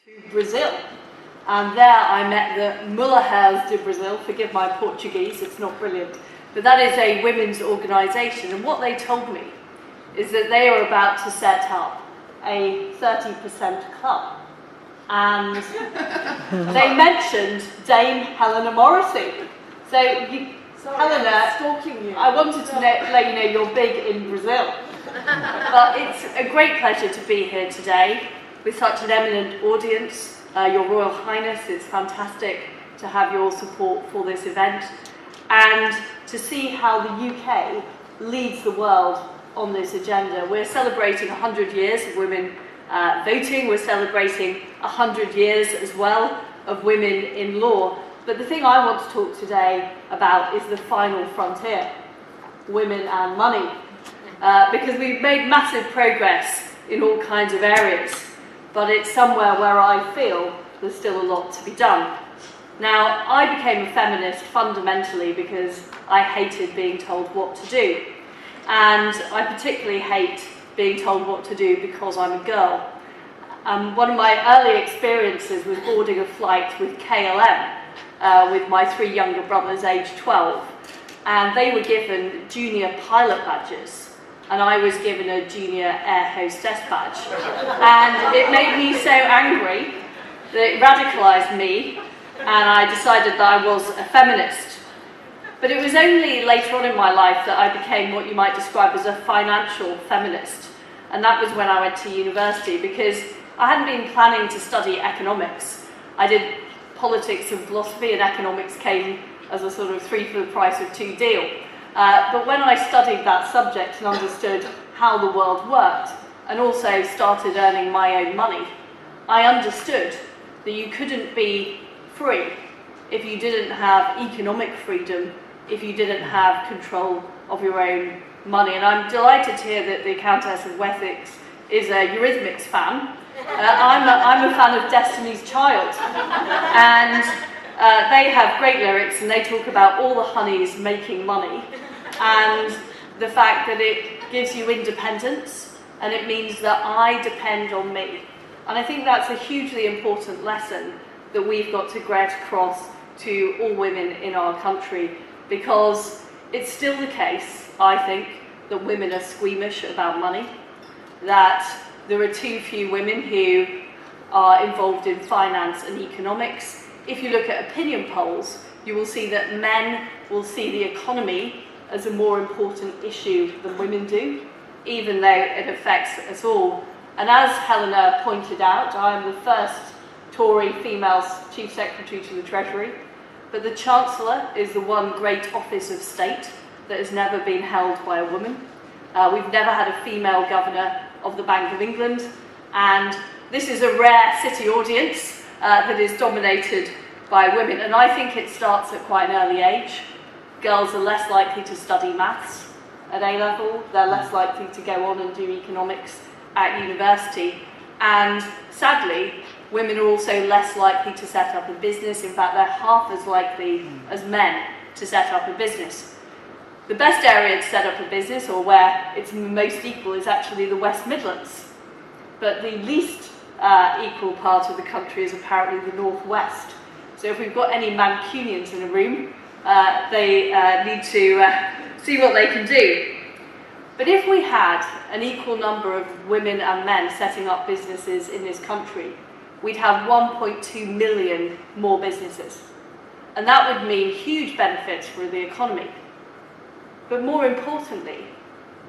to Brazil, and there I met the Mulheres de Brazil. Forgive my Portuguese, it's not brilliant, but that is a women's organisation, and what they told me is that they are about to set up a 30% club, and they mentioned Dame Helena Morrissey. So Helena, stalking you. I wanted to let you know you're big in Brazil. But it's a great pleasure to be here today with such an eminent audience. Your Royal Highness, it's fantastic to have your support for this event and to see how the UK leads the world on this agenda. We're celebrating 100 years of women voting. We're celebrating 100 years as well of women in law. But the thing I want to talk today about is the final frontier, women and money. Because we've made massive progress in all kinds of areas, but it's somewhere where I feel there's still a lot to be done. Now, I became a feminist fundamentally because I hated being told what to do. And I particularly hate being told what to do because I'm a girl. One of my early experiences was boarding a flight with KLM with my 3 younger brothers aged 12. And they were given junior pilot badges. And I was given a junior air hostess badge. And it made me so angry that it radicalised me, and I decided that I was a feminist. But it was only later on in my life that I became what you might describe as a financial feminist. And that was when I went to university, because I hadn't been planning to study economics. I did politics and philosophy, and economics came as a sort of 3 for the price of 2 deal. But when I studied that subject and understood how the world worked, and also started earning my own money, I understood that you couldn't be free if you didn't have economic freedom, if you didn't have control of your own money. And I'm delighted to hear that the Countess of Wessex is a Eurythmics fan. I'm a fan of Destiny's Child. And they have great lyrics, and they talk about all the honeys making money, and the fact that it gives you independence, and it means that I depend on me. And I think that's a hugely important lesson that we've got to get across to all women in our country, because it's still the case, I think, that women are squeamish about money, that there are too few women who are involved in finance and economics. If you look at opinion polls, you will see that men will see the economy as a more important issue than women do, even though it affects us all. And as Helena pointed out, I am the first Tory female Chief Secretary to the Treasury, but the Chancellor is the one great office of state that has never been held by a woman. We've never had a female Governor of the Bank of England, and this is a rare city audience that is dominated by women, and I think it starts at quite an early age. Girls are less likely to study maths at A-level, they're less likely to go on and do economics at university, and sadly, women are also less likely to set up a business. In fact, they're half as likely as men to set up a business. The best area to set up a business, or where it's most equal, is actually the West Midlands, but the least equal part of the country is apparently the Northwest. So if we've got any Mancunians in the room, they need to see what they can do. But if we had an equal number of women and men setting up businesses in this country, we'd have 1.2 million more businesses. And that would mean huge benefits for the economy. But more importantly,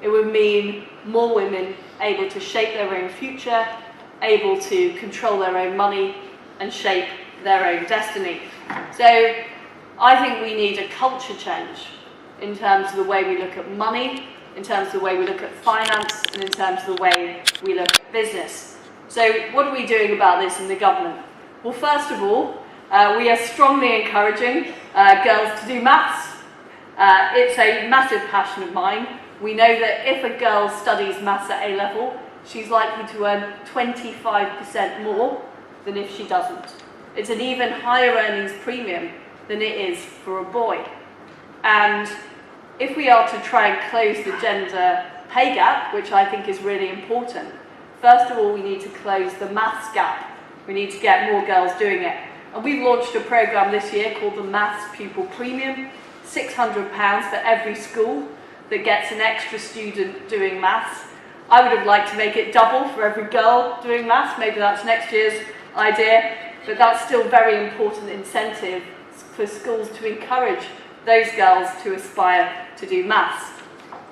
it would mean more women able to shape their own future, able to control their own money and shape their own destiny. So I think we need a culture change in terms of the way we look at money, in terms of the way we look at finance, and in terms of the way we look at business. So what are we doing about this in the government? Well, first of all, we are strongly encouraging girls to do maths. It's a massive passion of mine. We know that if a girl studies maths at A-level, she's likely to earn 25% more than if she doesn't. It's an even higher earnings premium than it is for a boy. And if we are to try and close the gender pay gap, which I think is really important, first of all, we need to close the maths gap We need to get more girls doing it. And we've launched a programme this year called the Maths Pupil Premium, £600 for every school that gets an extra student doing maths. I would have liked to make it double for every girl doing maths. Maybe that's next year's idea, but that's still very important incentive for schools to encourage those girls to aspire to do maths.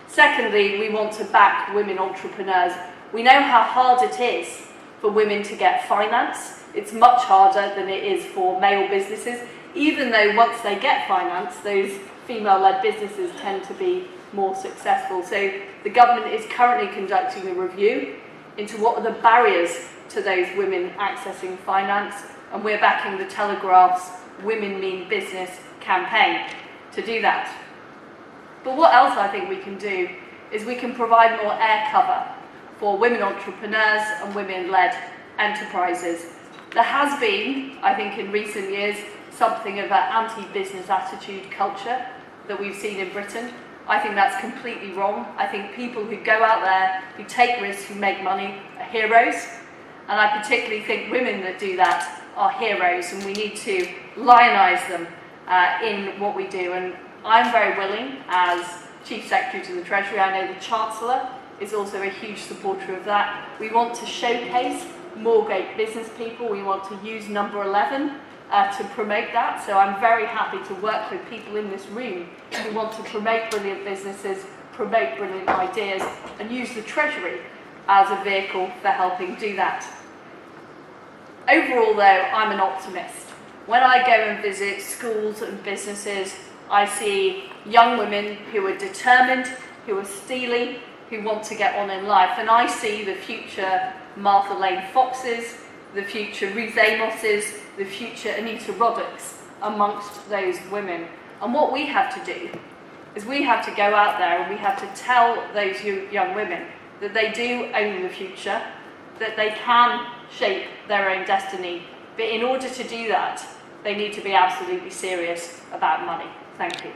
Secondly, we want to back women entrepreneurs. We know how hard it is for women to get finance. It's much harder than it is for male businesses, even though once they get finance, those female-led businesses tend to be more successful. So the government is currently conducting a review into what are the barriers to those women accessing finance, and we're backing the Telegraph's Women Mean Business campaign to do that. But what else I think we can do is we can provide more air cover for women entrepreneurs and women-led enterprises. There has been, I think in recent years, something of an anti-business attitude culture that we've seen in Britain. I think that's completely wrong. I think people who go out there, who take risks, who make money, are heroes. And I particularly think women that do that are heroes, and we need to lionise them in what we do. And I'm very willing, as Chief Secretary to the Treasury, I know the Chancellor is also a huge supporter of that. We want to showcase more great business people. We want to use number 11 to promote that. So I'm very happy to work with people in this room who want to promote brilliant businesses, promote brilliant ideas, and use the Treasury as a vehicle for helping do that. Overall, though, I'm an optimist. When I go and visit schools and businesses, I see young women who are determined, who are steely, who want to get on in life. And I see the future Martha Lane Foxes, the future Ruth Amoses, the future Anita Roddocks amongst those women. And what we have to do is we have to go out there and we have to tell those young women that they do own the future, that they can shape their own destiny. But in order to do that, they need to be absolutely serious about money. Thank you.